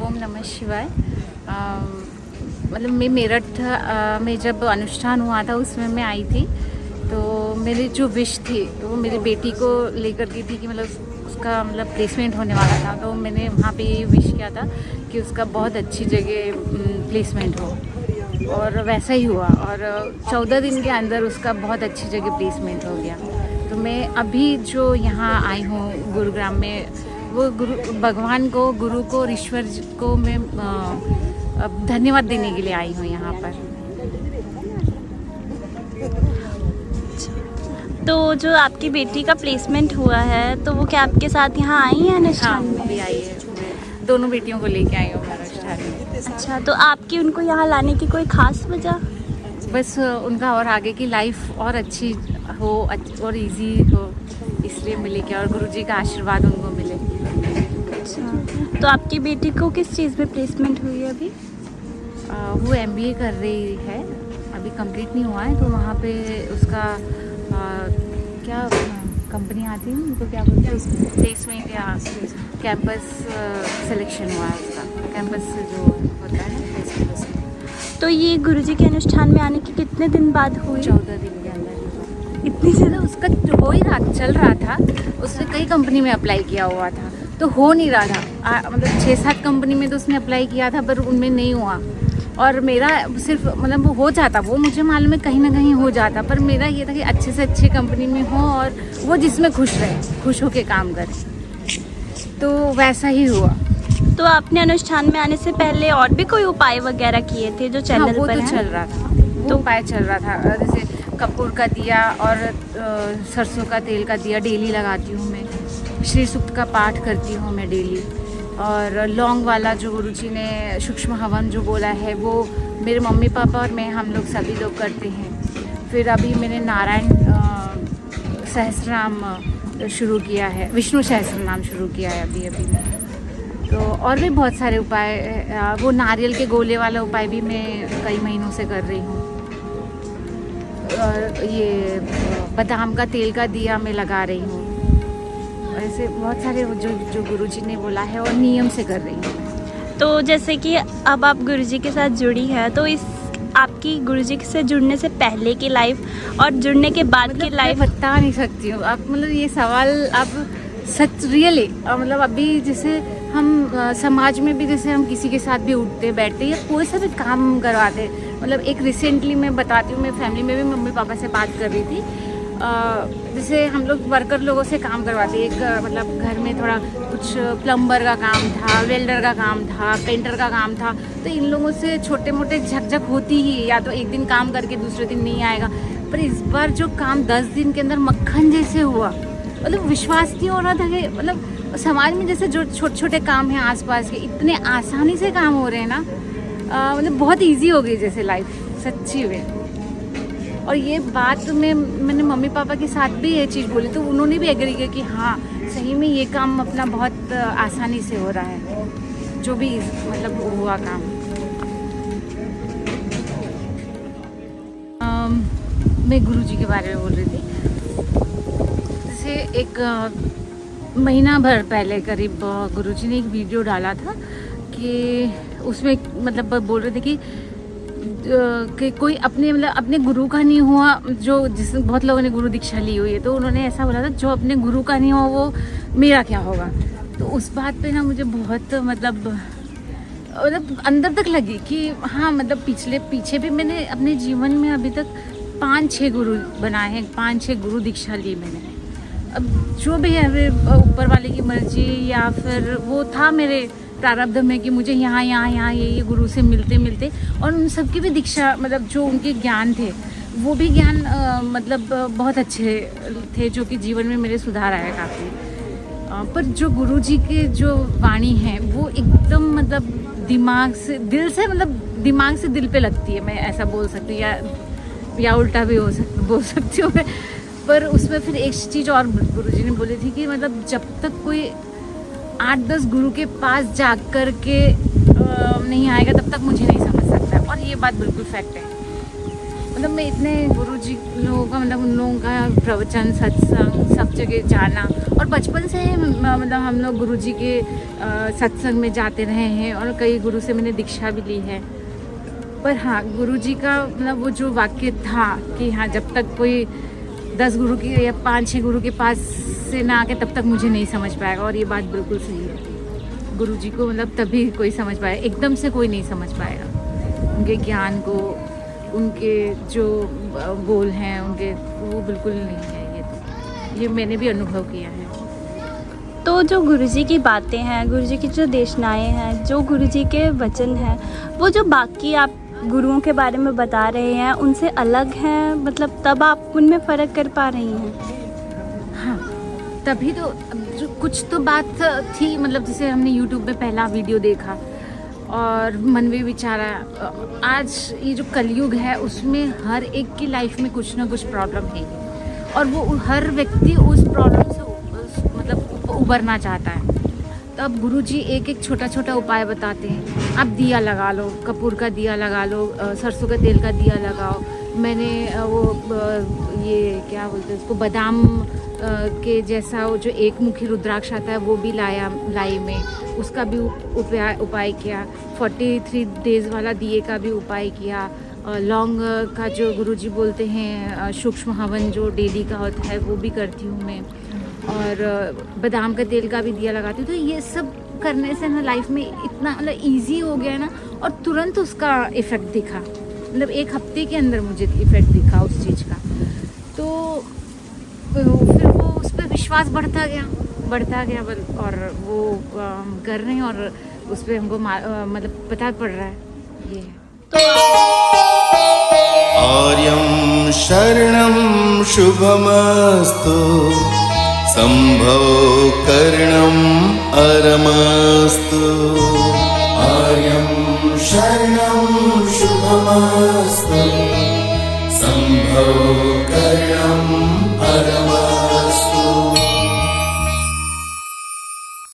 ओम नमः शिवाय। मतलब मैं मेरठ में जब अनुष्ठान हुआ था उसमें मैं आई थी, तो मेरी जो विश थी वो मेरी बेटी को लेकर की थी कि मतलब उसका मतलब प्लेसमेंट होने वाला था। तो मैंने वहाँ पे ये विश किया था कि उसका बहुत अच्छी जगह प्लेसमेंट हो, और वैसा ही हुआ। और 14 दिन के अंदर उसका बहुत अच्छी जगह प्लेसमेंट हो गया। तो मैं अभी जो यहाँ आई हूँ गुरुग्राम में, वो भगवान को, गुरु को और ईश्वर को मैं धन्यवाद देने के लिए आई हूँ यहाँ पर। तो जो आपकी बेटी का प्लेसमेंट हुआ है, तो वो क्या आपके साथ यहाँ आई है अनुष्ठान में? हाँ, भी आई है। मैं दोनों बेटियों को लेके आई हूँ अनुष्ठान में। अच्छा, तो आपकी उनको यहाँ लाने की कोई ख़ास वजह? बस उनका और आगे की लाइफ और अच्छी हो और इजी हो, इसलिए मिले क्या, और गुरुजी का आशीर्वाद उनको मिले। अच्छा, तो आपकी बेटी को किस चीज़ में प्लेसमेंट हुई है अभी? वो MBA कर रही है, अभी कंप्लीट नहीं हुआ है। तो वहाँ पे उसका क्या कंपनी आती है उनको क्या बोलते हैं, प्लेसमेंट या कैंपस सिलेक्शन हुआ है उसका, कैंपस जो होता है ना प्लेसमेंट। तो ये गुरुजी के अनुष्ठान में आने के कितने दिन बाद हुई? 14 दिन के अंदर। इतनी ज़्यादा? उसका हो ही रहा, चल रहा था। उसने कई कंपनी में अप्लाई किया हुआ था, तो हो नहीं रहा था। मतलब 6-7 कंपनी में तो उसने अप्लाई किया था, पर उनमें नहीं हुआ। और मेरा सिर्फ मतलब वो हो जाता, वो मुझे मालूम है कहीं ना कहीं हो जाता, पर मेरा ये था कि अच्छे से अच्छी कंपनी में हो और वो जिसमें खुश रहे, खुश होके काम करे। तो वैसा ही हुआ। तो आपने अनुष्ठान में आने से पहले और भी कोई उपाय वगैरह किए थे जो चैनल वो पर तो हैं? चल रहा था, तो उपाय चल रहा था। जैसे कपूर का दिया और सरसों का तेल का दिया डेली लगाती हूँ मैं। श्री सूक्त का पाठ करती हूँ मैं डेली। और लौंग वाला जो गुरुजी ने सूक्ष्म हवन जो बोला है, वो मेरे मम्मी पापा और मैं, हम लोग सभी लोग करते हैं। फिर अभी मैंने नारायण सहस्रनाम शुरू किया है, विष्णु सहस्रनाम शुरू किया है अभी में। तो और भी बहुत सारे उपाय, वो नारियल के गोले वाला उपाय भी मैं कई महीनों से कर रही हूँ। और ये बादाम का तेल का दिया मैं लगा रही हूँ। ऐसे बहुत सारे जो गुरुजी ने बोला है और नियम से कर रही हूँ। तो जैसे कि अब आप गुरुजी के साथ जुड़ी है, तो इस आपकी गुरुजी से जुड़ने से पहले की लाइफ और जुड़ने के बाद मतलब की लाइफ? मैं बता नहीं सकती हूँ आप, मतलब ये सवाल आप सच रियली, मतलब अभी जैसे हम समाज में भी, जैसे हम किसी के साथ भी उठते बैठते या कोई सा भी काम करवाते, मतलब एक रिसेंटली मैं बताती हूँ, मैं फैमिली में भी मम्मी पापा से बात कर रही थी। जैसे हम लोग वर्कर लोगों से काम करवाते, एक मतलब घर में थोड़ा कुछ प्लम्बर का काम था, वेल्डर का काम था, पेंटर का काम था, तो इन लोगों से छोटे मोटे झकझक होती ही, या तो एक दिन काम करके दूसरे दिन नहीं आएगा। पर इस बार जो काम 10 दिन के अंदर मक्खन जैसे हुआ, मतलब विश्वास नहीं हो रहा था कि मतलब समाज में जैसे जो छोटे छोटे काम हैं आसपास के, इतने आसानी से काम हो रहे हैं ना, मतलब बहुत इजी हो गई जैसे लाइफ, सच्ची में। और ये बात मैंने मम्मी पापा के साथ भी ये चीज़ बोली, तो उन्होंने भी एग्री किया कि हाँ सही में ये काम अपना बहुत आसानी से हो रहा है, जो भी मतलब हुआ काम। मैं गुरुजी के बारे में बोल रही थी। जैसे एक महीना भर पहले करीब गुरुजी ने एक वीडियो डाला था कि उसमें मतलब बोल रहे थे कि कोई अपने मतलब अपने गुरु का नहीं हुआ, जो जिस बहुत लोगों ने गुरु दीक्षा ली हुई है, तो उन्होंने ऐसा बोला था जो अपने गुरु का नहीं हुआ वो मेरा क्या होगा। तो उस बात पे ना मुझे बहुत मतलब अंदर तक लगी कि हाँ, मतलब पीछे भी मैंने अपने जीवन में अभी तक 5-6 गुरु बनाए हैं, 5-6 गुरु दीक्षा ली मैंने। अब जो भी है ऊपर वाले की मर्जी, या फिर वो था मेरे प्रारब्ध में कि मुझे यहाँ ये गुरु से मिलते और उन सब की भी दीक्षा, मतलब जो उनके ज्ञान थे वो भी ज्ञान मतलब बहुत अच्छे थे, जो कि जीवन में मेरे सुधार आया काफ़ी। पर जो गुरुजी के जो वाणी है वो एकदम मतलब दिमाग से, दिल से, मतलब दिमाग से दिल पे लगती है, मैं ऐसा बोल सकती हूँ, या उल्टा भी बोल सकती हूँ मैं। पर उसमें फिर एक चीज़ और गुरुजी ने बोली थी कि मतलब जब तक कोई 8-10 गुरु के पास जा कर के नहीं आएगा तब तक मुझे नहीं समझ सकता, और ये बात बिल्कुल फैक्ट है। मतलब मैं इतने गुरुजी लोगों का मतलब उन लोगों का प्रवचन सत्संग सब जगह जाना, और बचपन से ही मतलब हम लोग गुरुजी के सत्संग में जाते रहे हैं और कई गुरु से मैंने दीक्षा भी ली है। पर हाँ, गुरुजी का मतलब वो जो वाक्य था कि हाँ जब तक कोई 10 गुरु की या 5-6 गुरु के पास से ना आके तब तक मुझे नहीं समझ पाएगा, और ये बात बिल्कुल सही है। गुरुजी को मतलब तभी कोई समझ पाएगा, एकदम से कोई नहीं समझ पाएगा उनके ज्ञान को, उनके जो बोल हैं उनके, वो बिल्कुल नहीं है। ये मैंने भी अनुभव किया है। तो जो गुरुजी की बातें हैं, गुरुजी की जो देशनाएं हैं, जो गुरुजी के वचन हैं, वो जो बाकी आप गुरुओं के बारे में बता रहे हैं उनसे अलग हैं, मतलब तब आप उनमें फ़र्क कर पा रही हैं? हाँ, तभी तो जो कुछ तो बात थी, मतलब जैसे हमने यूट्यूब पे पहला वीडियो देखा और मन में विचारा, आज ये जो कलयुग है उसमें हर एक की लाइफ में कुछ ना कुछ प्रॉब्लम है, और वो हर व्यक्ति उस प्रॉब्लम से मतलब उबरना चाहता है। तो अब गुरुजी एक एक छोटा छोटा उपाय बताते हैं। आप दिया लगा लो, कपूर का दिया लगा लो, सरसों का तेल का दिया लगाओ। मैंने वो ये क्या बोलते हैं उसको, बादाम के जैसा वो जो एक मुखी रुद्राक्ष आता है वो भी लाई में, उसका भी उपाय किया। 43 डेज वाला दिए का भी उपाय किया। लौंग का जो गुरुजी बोलते हैं सूक्ष्म हवन जो डेली का होता है वो भी करती हूँ मैं, और बादाम का तेल का भी दिया लगाती हूँ। तो ये सब करने से ना लाइफ में इतना मतलब ईजी हो गया ना, और तुरंत उसका इफ़ेक्ट दिखा, मतलब 1 हफ्ते के अंदर मुझे इफ़ेक्ट दिखा उस चीज़ का। तो फिर वो उस पर विश्वास बढ़ता गया, और वो हम कर रहे हैं, और उस पर हमको मतलब पता पड़ रहा है। ये है आर्यं शरणं शुभमस्तु, संभव करणं अरमस्तु। आर्यं शरणं शुभमस्तु, संभव करणं अरमस्तु।